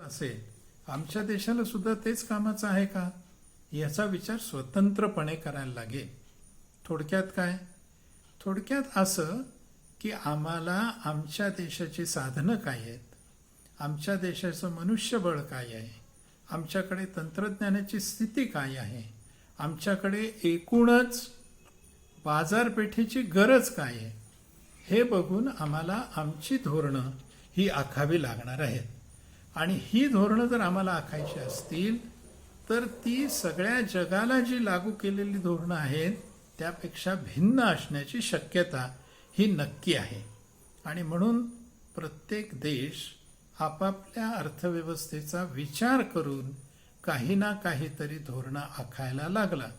असेल, आमच्या देशाला सुद्धा तेच कामाचं आहे का, याचा विचार स्वतंत्रपणे करायला लागेल. थोडक्यात काय? थोडक्यात असं की आम्हाला आमच्या देशाची साधनं काय आहेत, आमच्या देशाचं मनुष्यबळ काय आहे, आमच्याकडे तंत्रज्ञानाची स्थिती काय आहे, आमच्याकडे एकूणच बाजारपेठेची गरज काय आहे, हे बघून आम्हाला आमची धोरणं ही आखावी लागणार आहेत. आणि ही धोरणं जर आम्हाला आखायची असतील तर ती सगळ्या जगाला जी लागू केलेली धोरणं आहेत त्यापेक्षा भिन्न असण्याची शक्यता ही नक्की आहे. आणि म्हणून प्रत्येक देश आपापल्या अर्थव्यवस्थेचा विचार करून काही ना काहीतरी धोरणं आखायला लागला.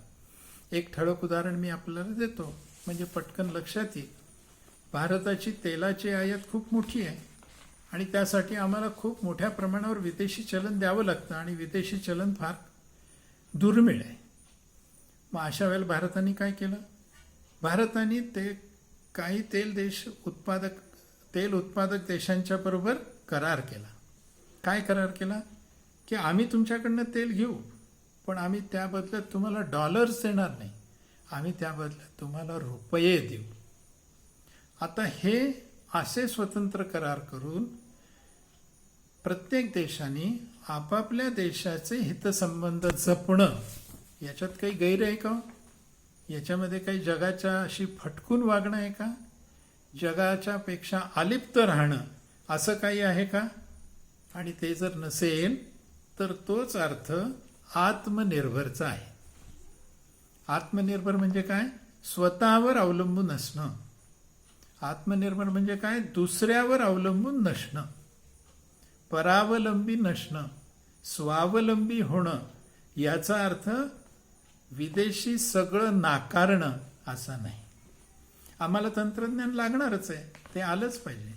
एक ठळक उदाहरण मी आपल्याला देतो, म्हणजे पटकन लक्षात येईल. भारताची तेलाची आयात खूप मोठी आहे आणि त्यासाठी आम्हाला खूप मोठ्या प्रमाणावर विदेशी चलन द्यावं लागतं आणि विदेशी चलन फार दुर्मिळ आहे. मग अशा वेळेला भारताने काय केलं? भारताने काही तेल उत्पादक देशांच्या बरोबर करार केला. काय करार केला? की आम्ही तुमच्याकडनं तेल घेऊ, पण आम्ही त्या बदल्यात तुम्हाला डॉलर्स देणार नाही, आम्ही त्या बदल्यात तुम्हाला रुपये देऊ. आता हे असे स्वतंत्र करार करून प्रत्येक देशाने आपापल्या देशाचे हितसंबंध जपणं, याच्यात काही गैर आहे का? याच्यामध्ये काही जगाच्या अशी फटकून वागणं आहे का? जगाच्या पेक्षा अलिप्त राहणं असं काही आहे का? आणि ते जर नसेल तर तोच अर्थ आत्मनिर्भरचा आहे. आत्मनिर्भर म्हणजे काय? स्वतःवर अवलंबून असणं. आत्मनिर्भर म्हणजे काय? दुसऱ्यावर अवलंबून नसणं, परावलंबी नसणं, स्वावलंबी होणं. याचा अर्थ विदेशी सगळं नाकारणं असा नाही. आम्हाला तंत्रज्ञान लागणारच आहे, ते आलंच पाहिजे.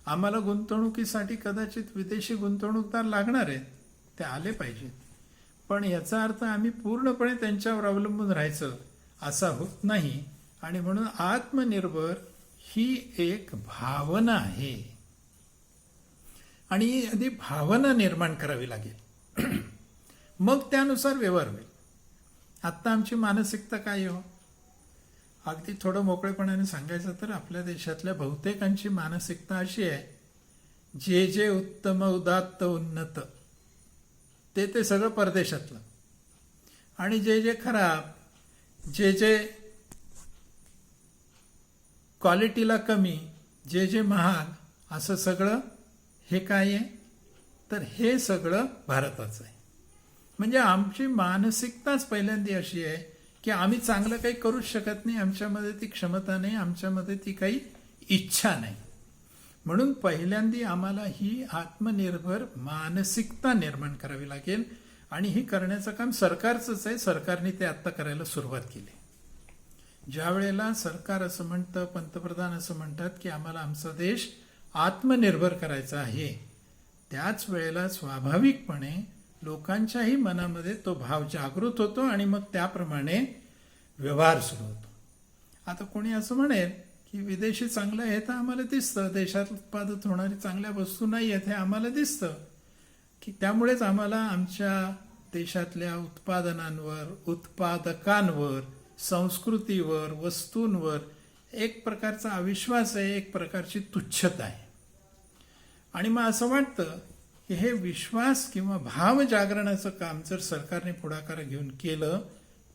आम्हाला गुंतवणुकीसाठी कदाचित विदेशी गुंतवणूकदार लागणार आहेत, ते आले पाहिजेत. पण याचा अर्थ आम्ही पूर्णपणे त्यांच्यावर अवलंबून राहायचं असा होत नाही. आणि म्हणून आत्मनिर्भर ही एक भावना आहे आणि आधी भावना निर्माण करावी लागेल, मग त्यानुसार व्यवहार होईल. आत्ता आमची मानसिकता काय हो? अगदी थोडं मोकळेपणाने सांगायचं तर आपल्या देशातल्या बहुतेकांची मानसिकता अशी आहे, जे जे उत्तम उदात्त उन्नत ते सगळं परदेशातलं, आणि जे जे खराब, जे जे क्वालिटीला कमी, जे जे महाग, असं सगळं हे काय आहे? तर हे सगळं भारताचं आहे. म्हणजे आमची मानसिकताच पहिल्यांदा अशी आहे की आम्ही चांगलं काही करूच शकत नाही, आमच्यामध्ये ती क्षमता नाही, आमच्यामध्ये ती काही इच्छा नाही. म्हणून पहिल्यांदा आम्हाला ही आत्मनिर्भर मानसिकता निर्माण करावी लागेल आणि ही करण्याचं काम सरकारचंच आहे. सरकारने ते आत्ता करायला सुरुवात केली. ज्या वेळेला सरकार असं म्हणतं, पंतप्रधान असं म्हणतात की आम्हाला आमचा देश आत्मनिर्भर करायचा आहे, त्याच वेळेला स्वाभाविकपणे लोकांच्याही मनामध्ये तो भाव जागृत होतो आणि मग त्याप्रमाणे व्यवहार सुरू होतो. आता कोणी असं म्हणेल की विदेशी चांगलं आहे तर आम्हाला दिसतं, देशात उत्पादित होणारी चांगल्या वस्तू नाही आहेत हे आम्हाला दिसतं, की त्यामुळेच आम्हाला आमच्या देशातल्या उत्पादनांवर, उत्पादकांवर, संस्कृतीवर, वस्तूंवर एक प्रकारचा अविश्वास आहे, एक प्रकारची तुच्छता आहे. आणि मग असं वाटतं की हे विश्वास किंवा भाव जागरणाचं काम जर सरकारने पुढाकार घेऊन केलं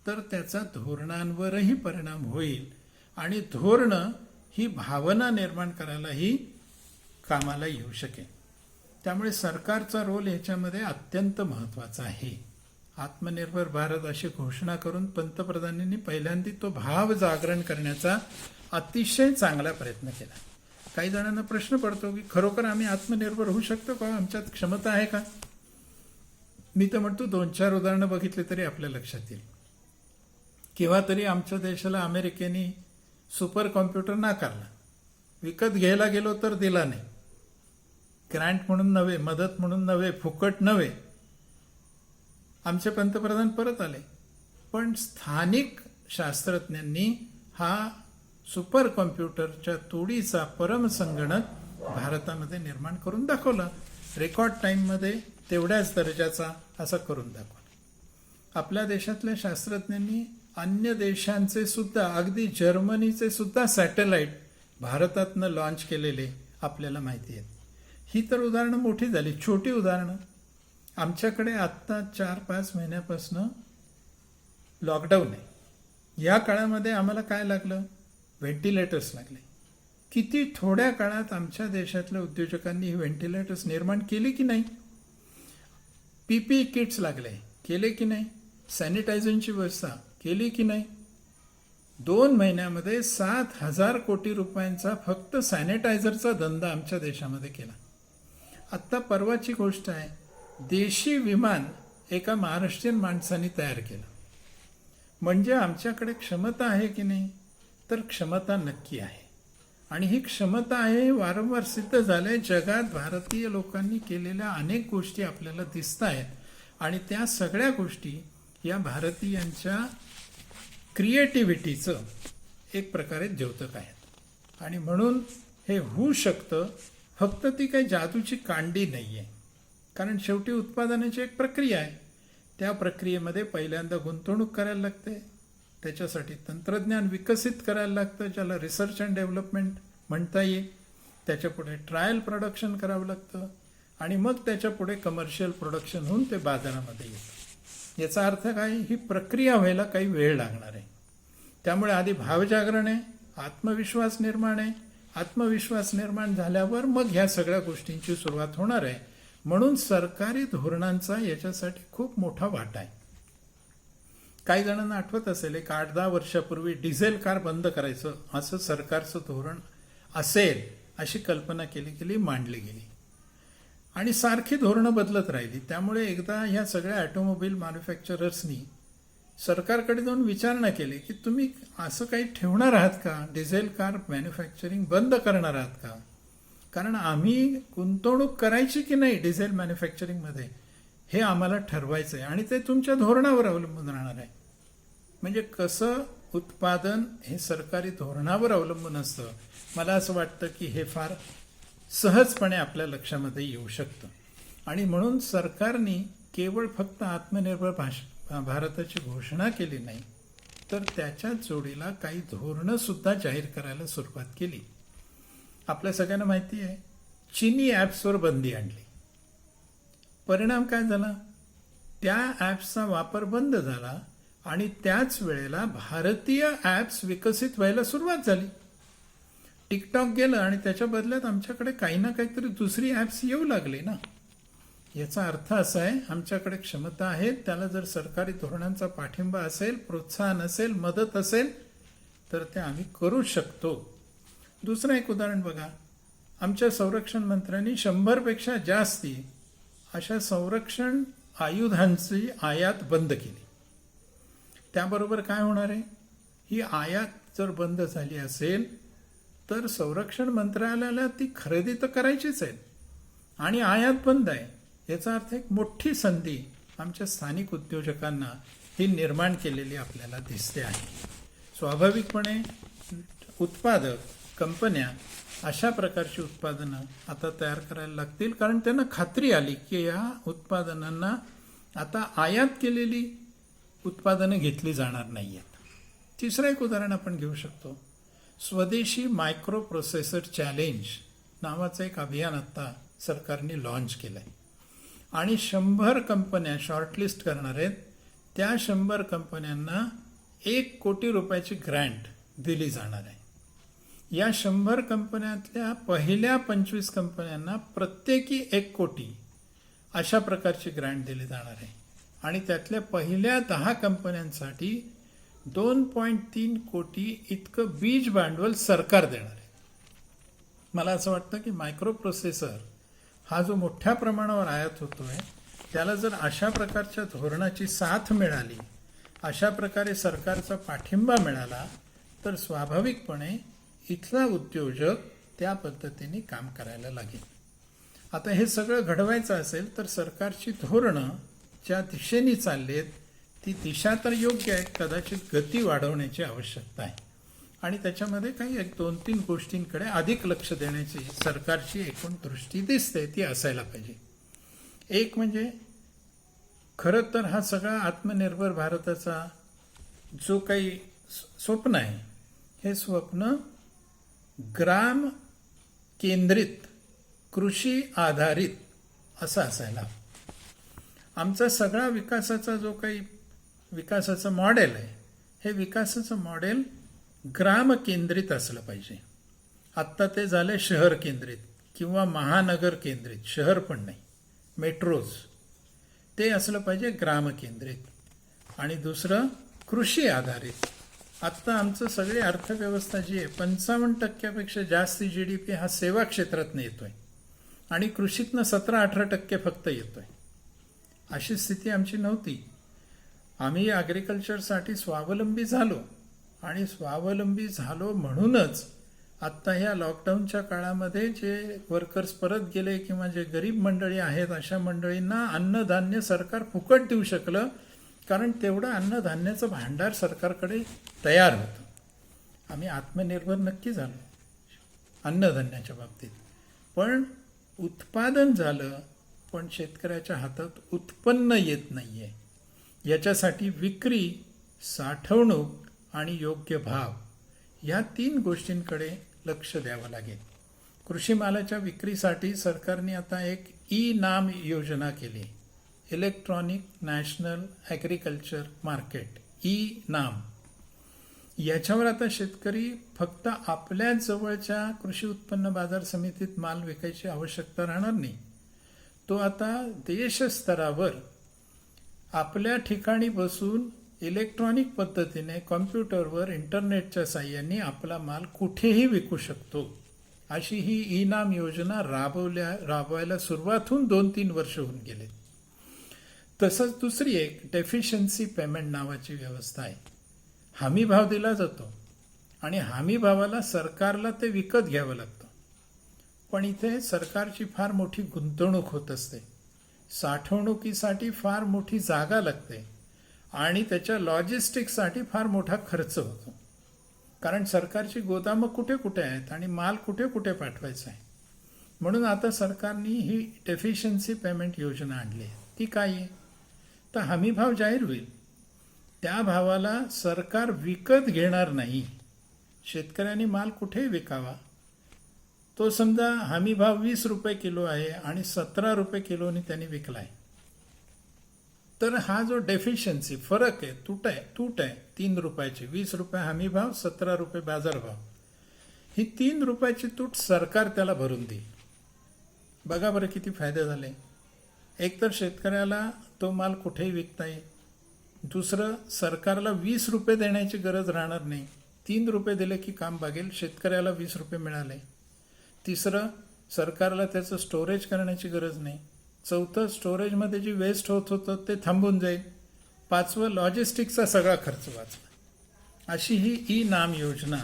तर त्याचा धोरणांवरही परिणाम होईल आणि धोरणं ही भावना निर्माण करायलाही कामाला येऊ शकेल. त्यामुळे सरकारचा रोल ह्याच्यामध्ये अत्यंत महत्त्वाचा आहे. आत्मनिर्भर भारत अशी घोषणा करून पंतप्रधानांनी पहिल्यांदा तो भाव जागरण करण्याचा अतिशय चांगला प्रयत्न केला. काही जणांना प्रश्न पडतो की खरोखर आम्ही आत्मनिर्भर होऊ शकतो का, आमच्यात क्षमता आहे का? मी तर म्हणतो 2-4 उदाहरणं बघितली तरी आपल्या लक्षात येईल. केव्हा तरी आमच्या देशाला अमेरिकेने सुपर कॉम्प्युटर नाकारला, विकत घ्यायला गेलो तर दिला नाही, ग्रँट म्हणून नव्हे, मदत म्हणून नव्हे, फुकट नव्हे. आमचे पंतप्रधान परत आले, पण स्थानिक शास्त्रज्ञांनी हा सुपर कॉम्प्युटरच्या तोडीचा परमसंगणक भारतामध्ये निर्माण करून दाखवला रेकॉर्ड टाईममध्ये तेवढ्याच दर्जाचा असा करून दाखवला. आपल्या देशातल्या शास्त्रज्ञांनी अन्य देशांचे सुद्धा, अगदी जर्मनीचे सुद्धा सॅटेलाइट भारतातनं लॉन्च केलेले आपल्याला माहिती आहेत. ही तर उदाहरणं मोठी झाली. छोटी उदाहरणं, आमच्याकडे आत्ता 4-5 महिन्यापासून लॉकडाऊन आहे. या काळामध्ये आम्हाला काय लागलं? व्हेंटिलेटर्स लागले. किती थोड्या काळात आमच्या देशातल्या उद्योजकांनी ही व्हेंटिलेटर्स निर्माण केली की नाही? PPE किट्स लागले, केले की नाही? सॅनिटायझरची व्यवस्था केली की नाही? 2 महिन्यामध्ये 7,000 कोटी रुपयांचा फक्त सॅनिटायझरचा धंदा आमच्या देशामध्ये केला. आत्ता परवाची गोष्ट आहे, देशी विमान एका महाराष्ट्रीयन माणसाने तयार केलं. म्हणजे आमच्याकडे क्षमता आहे की नाही? तर क्षमता नक्की आहे. आणि ही क्षमता आहे हे वारंवार सिद्ध झालंय. जगात भारतीय लोकांनी केलेल्या अनेक गोष्टी आपल्याला दिसत आहेत आणि त्या सगळ्या गोष्टी या भारतीयांच्या क्रिएटिव्हिटीचं एक प्रकारे द्योतक आहेत. आणि म्हणून हे होऊ शकतं. फक्त ती काही जादूची कांडी नाही आहे, कारण शेवटी उत्पादनाची एक प्रक्रिया आहे. त्या प्रक्रियेमध्ये पहिल्यांदा गुंतवणूक करायला लागते, त्याच्यासाठी तंत्रज्ञान विकसित करायला लागतं, ज्याला रिसर्च अँड डेव्हलपमेंट म्हणता येईल. त्याच्यापुढे ट्रायल प्रोडक्शन करावं लागतं आणि मग त्याच्यापुढे कमर्शियल प्रोडक्शन होऊन ते बाजारामध्ये येतं. याचा अर्थ काय? ही प्रक्रिया व्हायला काही वेळ लागणार आहे. त्यामुळे आधी भावजागरण आहे, आत्मविश्वास निर्माण आहे. आत्मविश्वास निर्माण झाल्यावर मग ह्या सगळ्या गोष्टींची सुरुवात होणार आहे. म्हणून सरकारी धोरणांचा याच्यासाठी खूप मोठा वाटा आहे. काही जणांना आठवत असेल, एक 8-10 वर्षापूर्वी डिझेल कार बंद करायचं असं सरकारचं धोरण असेल अशी कल्पना केली मांडली गेली आणि सारखी धोरणं बदलत राहिली. त्यामुळे एकदा ह्या सगळ्या ऑटोमोबाईल मॅन्युफॅक्चरर्सनी सरकारकडे जाऊन विचारणा केली की तुम्ही असं काही ठेवणार आहात का? डिझेल कार मॅन्युफॅक्चरिंग बंद करणार आहात का? कारण आम्ही गुंतवणूक करायची की नाही डिझेल मॅन्युफॅक्चरिंगमध्ये हे आम्हाला ठरवायचं आहे आणि ते तुमच्या धोरणावर अवलंबून राहणार आहे. म्हणजे कसं उत्पादन हे सरकारी धोरणावर अवलंबून असतं. मला असं वाटतं की हे फार सहजपणे आपल्या लक्षामध्ये येऊ शकतं. आणि म्हणून सरकारने केवळ फक्त आत्मनिर्भर भारताची घोषणा केली नाही, तर त्याच्या जोडीला काही धोरणं सुद्धा जाहीर करायला सुरुवात केली. आपल्या सगळ्यांना माहिती आहे, चीनी ॲप्सवर बंदी आणली. परिणाम काय झाला? त्या ॲप्सचा वापर बंद झाला आणि त्याच वेळेला भारतीय ॲप्स विकसित व्हायला सुरुवात झाली. टिकटॉक गेलं आणि त्याच्या बदल्यात आमच्याकडे काही ना काहीतरी दुसरी ॲप्स येऊ लागली ना. याचा अर्थ असा आहे, आमच्याकडे क्षमता आहे, त्याला जर सरकारी धोरणांचा पाठिंबा असेल, प्रोत्साहन असेल, मदत असेल तर ते आम्ही करू शकतो. दुसरं एक उदाहरण बघा, आमच्या संरक्षण मंत्र्यांनी 100पेक्षा जास्ती अशा संरक्षण आयुधांची आयात बंद केली. त्याबरोबर काय होणार आहे? ही आयात जर बंद झाली असेल तर संरक्षण मंत्रालयाला ती खरेदी तर करायचीच आहे आणि आयात बंद आहे. याचा अर्थ एक मोठी संधी आमच्या स्थानिक उद्योजकांना ही निर्माण केलेली आपल्याला दिसते आहे. स्वाभाविकपणे उत्पादक कंपन्या अशा प्रकारची उत्पादनं आता तयार करायला लागतील, कारण त्यांना खात्री आली की या उत्पादनांना आता आयात केलेली उत्पादनं घेतली जाणार नाही आहेत. तिसरं एक उदाहरण आपण घेऊ शकतो. स्वदेशी मायक्रो प्रोसेसर चॅलेंज नावाचं एक अभियान आता सरकारने लॉन्च केलं आहे आणि 100 कंपन्या शॉर्टलिस्ट करणार आहेत. त्या 100 कंपन्यांना 1 कोटी रुपयाची ग्रँट दिली जाणार आहे. या 100 कंपन्यातल्या पहिल्या 25 कंपन्यांना प्रत्येकी 1 कोटी अशा प्रकारची ग्रँट दिली जाणार आहे आणि त्यातल्या पहिल्या 10 कंपन्यांसाठी 2.3 कोटी इतकं बीज भांडवल सरकार देणार आहे. मला असं वाटतं की मायक्रो प्रोसेसर हा जो मोठ्या प्रमाणावर आयात होतोय, त्याला जर अशा प्रकारच्या धोरणाची साथ मिळाली, अशा प्रकारे सरकारचा पाठिंबा मिळाला तर स्वाभाविकपणे इथला उद्योजक त्या पद्धतीने काम करायला लागेल. आता हे सगळं घडवायचं असेल तर सरकारची धोरणं ज्या दिशेने चाललेत ती दिशा तर योग्य आहे, कदाचित गती वाढवण्याची आवश्यकता आहे आणि त्याच्यामध्ये काही 1-2-3 गोष्टींकडे अधिक लक्ष देण्याची सरकारची एकूण दृष्टी दिसते, ती असायला पाहिजे. एक म्हणजे खरं तर हा सगळा आत्मनिर्भर भारताचा जो काही स्वप्न आहे, हे स्वप्न ग्राम केंद्रित, कृषी आधारित असं असायला हवं. आमचा सगळा विकासाचा जो काही विकासाचं मॉडेल आहे, हे विकासाचं मॉडेल ग्राम केंद्रित असलं पाहिजे. आत्ता ते झाले शहर केंद्रित किंवा महानगर केंद्रित, शहर पण नाही, मेट्रोज. ते असलं पाहिजे ग्राम केंद्रित. आणि दुसरं कृषी आधारित. आत्ता आमचं सगळी अर्थव्यवस्था जी आहे, 55% जास्त GDP हा सेवा क्षेत्रातनं येतोय आणि कृषीतनं 17-18% फक्त येतोय. अशी स्थिती आमची नव्हती. आम्ही ॲग्रिकल्चरसाठी स्वावलंबी झालो आणि स्वावलंबी झालो म्हणूनच आत्ता ह्या लॉकडाऊनच्या काळामध्ये जे वर्कर्स परत गेले किंवा जे गरीब मंडळी आहेत, अशा मंडळींना अन्नधान्य सरकार फुकट देऊ शकलं, कारण तेवढं अन्नधान्याचं भांडार सरकारकडे तयार होतं. आम्ही आत्मनिर्भर नक्की झालो अन्नधान्याच्या बाबतीत, पण उत्पादन झालं, पण शेतकऱ्याच्या हातात उत्पन्न येत नाहीये. याच्यासाठी विक्री, साठवणूक आणि योग्य भाव या 3 गोष्टींकडे लक्ष द्यावं लागेल. कृषी मालाच्या विक्रीसाठी सरकारने आता एक ई-नाम योजना केली, electronic national agriculture market, e-NAM. याच्यावर आता शेतकरी फक्त आपल्या जवळच्या कृषी उत्पन्न बाजार समितीत माल विकायची आवश्यकता राहणार नाही. तो आता देशस्तरावर आपल्या ठिकाणी बसून इलेक्ट्रॉनिक पद्धतीने कॉम्प्युटरवर इंटरनेटच्या साहाय्याने आपला माल कुठेही विकू शकतो. अशी ही ई-नाम योजना राबवायला सुरुवात होऊन 2-3 वर्ष होऊन गेले. तसंच दुसरी एक डेफिशियन्सी पेमेंट नावाची व्यवस्था आहे. हमी भाव दिला जातो आणि हमी भावाला सरकारला ते विकत घ्यावं लागतं, पण इथे सरकारची फार मोठी गुंतवणूक होत असते. साठवणुकीसाठी फार मोठी जागा लागते आणि त्याच्या लॉजिस्टिक्ससाठी फार मोठा खर्च होतो, कारण सरकारची गोदामं कुठे कुठे आहेत आणि माल कुठे कुठे पाठवायचा आहे. म्हणून आता सरकारने ही डेफिशियन्सी पेमेंट योजना आणली आहे. ती काय आहे? तर हमी भाव जाहीर होईल, त्या भावाला सरकार विकत घेणार नाही. शेतकऱ्यांनी माल कुठेही विकावा. तो समजा हमी भाव 20 रुपये किलो आहे आणि 17 रुपये किलोनी त्यांनी विकला आहे, तर हा जो डेफिशियन्सी फरक आहे, तूट आहे 3 रुपयाची, 20 रुपये हमी भाव, 17 रुपये बाजारभाव, ही 3 रुपयाची तूट सरकार त्याला भरून देईल. बघा बरं किती फायदे झाले. एकतर शेतकऱ्याला तो माल कुठेही विकता येईल. दुसरं, सरकारला 20 रुपये देण्याची गरज राहणार नाही. 3 रुपये दिले की काम भागेल, शेतकऱ्याला 20 रुपये मिळाले. तिसरं, सरकारला त्याचं स्टोरेज करण्याची गरज नाही. चौथं, स्टोरेजमध्ये जी वेस्ट होत होतं ते थांबून जाईल. 5वं, लॉजिस्टिकचा सगळा खर्च वाचला. अशी ही ई-नाम योजना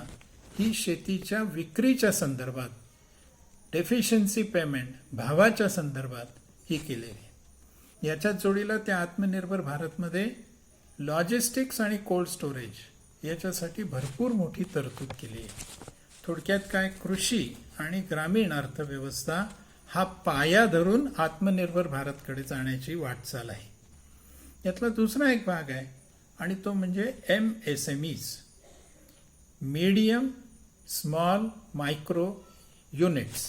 ही शेतीच्या विक्रीच्या संदर्भात, डेफिशियन्सी पेमेंट भावाच्या संदर्भात ही केलेली आहे. याच्यात जोडीला त्या आत्मनिर्भर भारतमध्ये लॉजिस्टिक्स आणि कोल्ड स्टोरेज याच्यासाठी भरपूर मोठी तरतूद केली आहे. थोडक्यात काय, कृषी आणि ग्रामीण अर्थव्यवस्था हा पाया धरून आत्मनिर्भर भारतकडे जाण्याची वाटचाल आहे. यातला दुसरा एक भाग आहे आणि तो म्हणजे MSMEs, medium small micro units.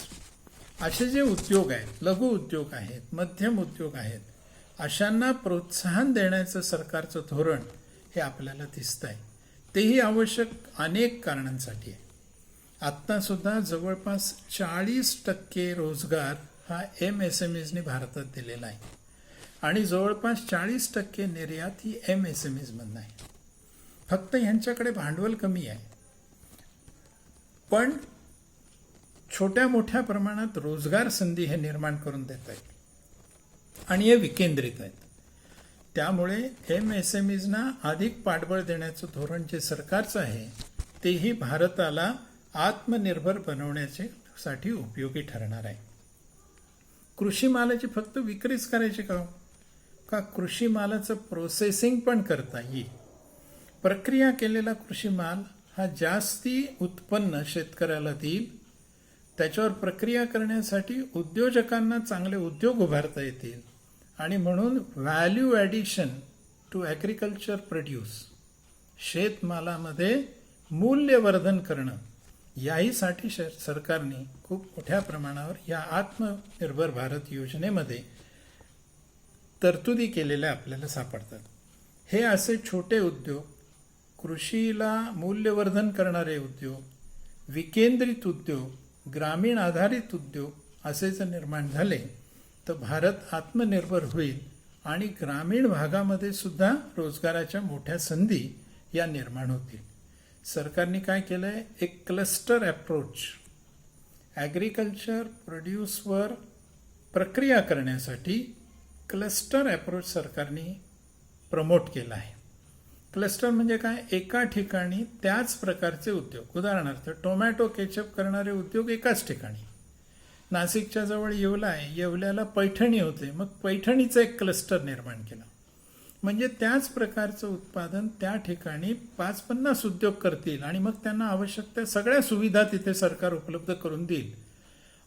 असे जे उद्योग आहेत, लघु उद्योग आहेत, मध्यम उद्योग आहेत, अशांना प्रोत्साहन देण्याचं सरकारचं धोरण हे आपल्याला दिसतंय. तेही आवश्यक अनेक कारणांसाठी आहे. आत्तासुद्धा जवळपास 40% रोजगार हा MSMEsनी भारतात दिलेला आहे आणि जवळपास 40% निर्यात ही MSMEs मधून आहे. फक्त ह्यांच्याकडे भांडवल कमी आहे, पण छोट्या मोठ्या प्रमाणात रोजगार संधी हे निर्माण करून देत आहेत आणि हे विकेंद्रित आहेत. त्यामुळे MSMEsना अधिक पाठबळ देण्याचं धोरण जे सरकारचं आहे, तेही भारताला आत्मनिर्भर बनवण्यासाठी उपयोगी ठरणार आहे. कृषी मालाची फक्त विक्रीच करायची का कृषी मालाचं प्रोसेसिंग पण करता येईल. प्रक्रिया केलेला कृषी माल हा जास्ती उत्पन्न शेतकऱ्याला देईल. त्याच्यावर प्रक्रिया करण्यासाठी उद्योजकांना चांगले उद्योग उभारता येतील आणि म्हणून value addition to agriculture produce, शेतमालामध्ये मूल्यवर्धन करणं, याहीसाठी सरकारने खूप मोठ्या प्रमाणावर या आत्मनिर्भर भारत योजनेमध्ये तरतुदी केलेल्या आपल्याला सापडतात. हे असे छोटे उद्योग, कृषीला मूल्यवर्धन करणारे उद्योग, विकेंद्रित उद्योग, ग्रामीण आधारित उद्योग असे जर निर्माण झाले तर भारत आत्मनिर्भर होईल आणि ग्रामीण भागामध्ये सुद्धा रोजगाराच्या मोठ्या संधी या निर्माण होतील. सरकारने काय केलं आहे, एक क्लस्टर अप्रोच ॲग्रिकल्चर प्रोड्यूसवर प्रक्रिया करण्यासाठी क्लस्टर अप्रोच सरकारने प्रमोट केला आहे. क्लस्टर म्हणजे काय, एका ठिकाणी त्याच प्रकारचे उद्योग, उदाहरणार्थ टोमॅटो केचप करणारे उद्योग एकाच ठिकाणी, नाशिकच्या जवळ येवला आहे, येवल्याला पैठणी होते, मग पैठणीचं एक क्लस्टर निर्माण केलं. म्हणजे त्याच प्रकारचं उत्पादन त्या ठिकाणी 5-50 उद्योग करतील आणि मग त्यांना आवश्यक त्या सगळ्या सुविधा तिथे सरकार उपलब्ध करून देईल,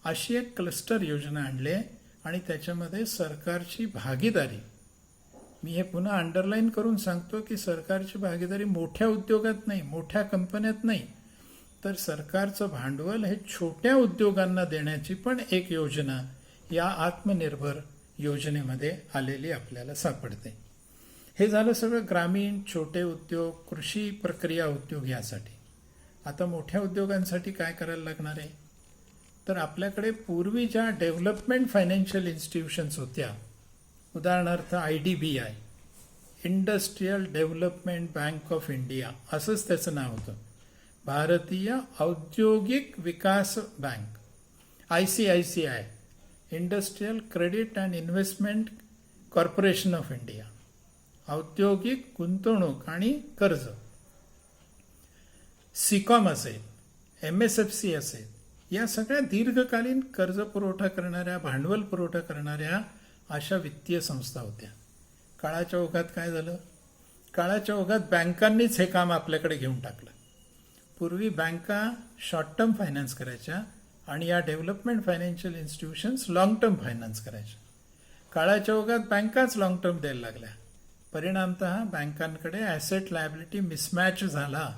अशी एक क्लस्टर योजना आणली आहे. आणि त्याच्यामध्ये सरकारची भागीदारी, मी हे पुन्हा अंडरलाईन करून सांगतो की सरकारची भागीदारी मोठ्या उद्योगात नाही, मोठ्या कंपन्यात नाही, तर सरकारचं भांडवल हे छोट्या उद्योगांना देण्याची पण एक योजना या आत्मनिर्भर योजनेमध्ये आलेली आपल्याला सापडते. हे झालं सगळं ग्रामीण छोटे उद्योग, कृषी प्रक्रिया उद्योग यासाठी. आता मोठ्या उद्योगांसाठी काय करायला लागणार आहे, तर आपल्याकडे पूर्वी ज्या डेव्हलपमेंट फायनान्शियल इन्स्टिट्यूशन्स होत्या, उदाहरणार्थ IDBI, industrial development bank of India असंच त्याचं नाव होतं, भारतीय औद्योगिक विकास bank, ICICI, industrial credit and investment corporation of India, औद्योगिक गुंतवणूक आणि कर्ज, सिकॉम असेल, MSFC असेल, या सगळ्या दीर्घकालीन कर्ज पुरवठा करणाऱ्या, भांडवल पुरवठा करणाऱ्या अशा वित्तीय संस्था होत्या. काळाच्या ओघात काय झालं, काळाच्या ओघात बँकांनीच हे काम आपल्याकडे घेऊन टाकलं. पूर्वी बँका शॉर्ट टर्म फायनान्स करायच्या आणि या development financial institutions long term finance करायच्या. काळाच्या ओघात बँकाच लॉंग टर्म द्यायला लागल्या. परिणामतः बँकांकडे ॲसेट लायबिलिटी मिसमॅच झाला,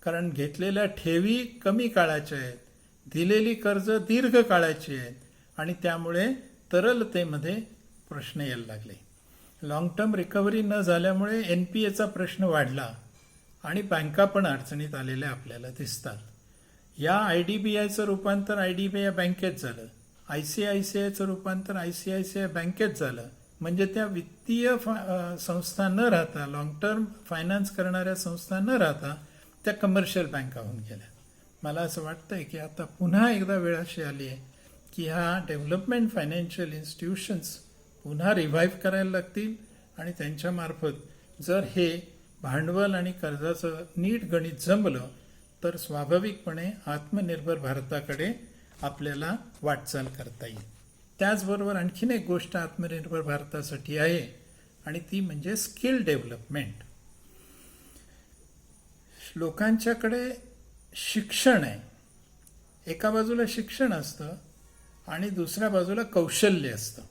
कारण घेतलेल्या ठेवी कमी काळाच्या आहेत, दिलेली कर्ज दीर्घ काळाची आहेत आणि त्यामुळे तरलतेमध्ये प्रश्न यायला लागले. लॉंग टर्म रिकव्हरी न झाल्यामुळे NPAचा प्रश्न वाढला आणि बँका पण अडचणीत आलेल्या आपल्याला दिसतात. या IDBIचं रूपांतर IDBI बँकेत झालं, ICICIचं रूपांतर ICICI बँकेत झालं. म्हणजे त्या वित्तीय संस्था न राहता, लॉंग टर्म फायनान्स करणाऱ्या संस्था न राहता त्या कमर्शियल बँका होऊन गेल्या. मला असं वाटतंय की आता पुन्हा एकदा वेळ अशी आली आहे की ह्या डेव्हलपमेंट फायनान्शियल इन्स्टिट्यूशन्स पुन्हा रिव्हाइव्ह करायला लागतील आणि त्यांच्यामार्फत जर हे भांडवल आणि कर्जाचं नीट गणित जमलं तर स्वाभाविकपणे आत्मनिर्भर भारताकडे आपल्याला वाटचाल करता येईल. त्याचबरोबर आणखीन एक गोष्ट आत्मनिर्भर भारतासाठी आहे आणि ती म्हणजे स्किल डेव्हलपमेंट. लोकांच्याकडे शिक्षण आहे, एका बाजूला शिक्षण असतं आणि दुसऱ्या बाजूला कौशल्य असतं.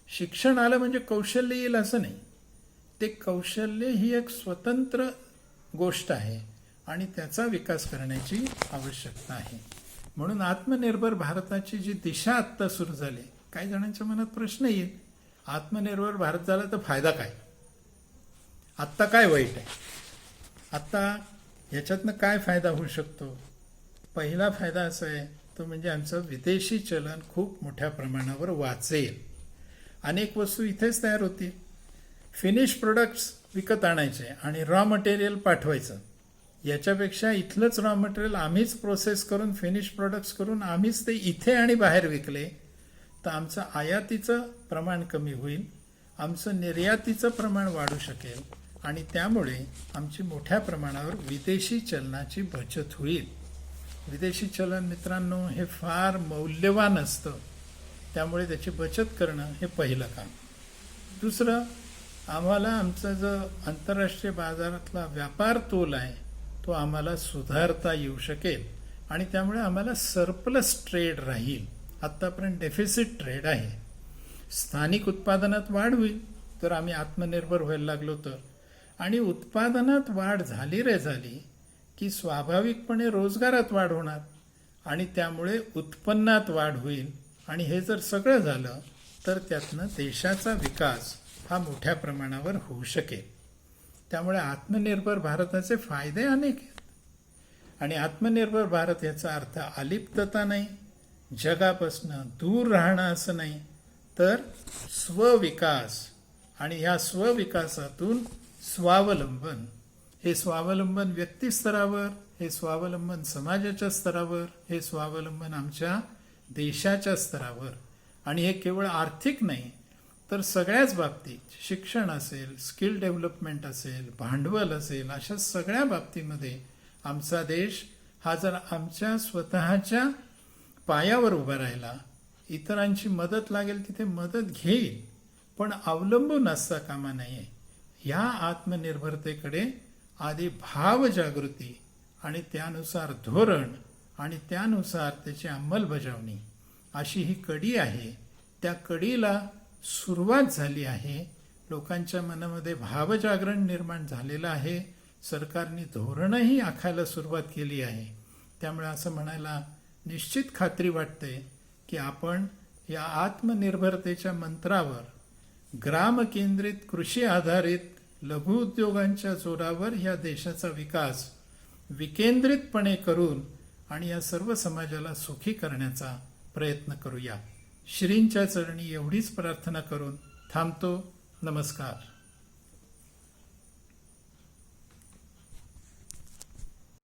शिक्षण आलं म्हणजे कौशल्य येईल असं नाही, ते कौशल्य ही एक स्वतंत्र गोष्ट आहे आणि त्याचा विकास करण्याची आवश्यकता आहे. म्हणून आत्मनिर्भर भारताची जी दिशा आत्ता सुरू झाली, काही जणांच्या मनात प्रश्न येईल, आत्मनिर्भर भारत झाला तर फायदा काय, आत्ता काय वाईट आहे, आत्ता याच्यातनं काय फायदा होऊ शकतो. पहिला फायदा असा आहे तो म्हणजे आमचं विदेशी चलन खूप मोठ्या प्रमाणावर वाचेल. अनेक वस्तू इथेच तयार होतील, फिनिश प्रोडक्ट्स विकत आणायचे आणि रॉ मटेरियल पाठवायचं, याच्यापेक्षा इथलंच रॉ मटेरियल आम्हीच प्रोसेस करून फिनिश प्रोडक्ट्स करून आम्हीच ते इथे आणि बाहेर विकले तर आमचं आयातीचं प्रमाण कमी होईल, आमचं निर्यातीचं प्रमाण वाढू शकेल आणि त्यामुळे आमची मोठ्या प्रमाणावर विदेशी चलनाची बचत होईल. विदेशी चलन मित्रांनो हे फार मौल्यवान असतं, त्यामुळे त्याची बचत करणं हे पहिलं काम. दुसरं, आम्हाला आमचा जो आंतरराष्ट्रीय बाजारातला व्यापार तोल आहे तो आम्हाला सुधारता येऊ शकेल आणि त्यामुळे आम्हाला सरप्लस ट्रेड राहील. आत्तापर्यंत डेफिसिट ट्रेड आहे. स्थानिक उत्पादनात वाढ होईल तर आम्ही आत्मनिर्भर व्हायला लागलो तर, आणि उत्पादनात वाढ झाली रे झाली की स्वाभाविकपणे रोजगारात वाढ होणार आणि त्यामुळे उत्पन्नात वाढ होईल, आणि हे जर सगळं झालं तर त्यातनं देशाचा विकास हा मोठ्या प्रमाणावर होऊ शकेल. त्यामुळे आत्मनिर्भर भारताचे फायदे अनेक आहेत. आणि आत्मनिर्भर भारत याचा अर्थ अलिप्तता नाही, जगापासनं दूर राहणं असं नाही, तर स्वविकास, आणि या स्वविकासातून स्वावलंबन. हे स्वावलंबन व्यक्तिस्तरावर, हे स्वावलंबन समाजाच्या स्तरावर, हे स्वावलंबन आमच्या देशाच्या स्तरावर. आणि हे केवळ आर्थिक नाही तर सगळ्याच बाबतीत, शिक्षण असेल, स्किल डेव्हलपमेंट असेल, भांडवल असेल, अशा सगळ्या बाबतीमध्ये आमचा देश हा जर आमच्या स्वतःच्या पायावर उभा राहिला, इतरांची मदत लागेल तिथे मदत घेईल, पण अवलंबून असता कामा नये. या आत्मनिर्भरतेकडे आधी भावजागृती आणि त्यानुसार धोरण आणि त्यानुसार त्याची अंमलबजावणी अशी ही कडी आहे. त्या कडीला सुरुवात झाली आहे. लोकांच्या मनामध्ये भावजागरण निर्माण झालेलं आहे. सरकारने धोरणही आखायला सुरुवात केली आहे. त्यामुळे असं म्हणायला निश्चित खात्री वाटते की आपण या आत्मनिर्भरतेच्या मंत्रावर, ग्रामकेंद्रित कृषी आधारित लघुउद्योगांच्या जोरावर या देशाचा विकास विकेंद्रितपणे करून आणि या सर्व समाजाला सुखी करण्याचा प्रयत्न करूया. श्रींच्या चरणी एवढीच प्रार्थना करून थांबतो. नमस्कार.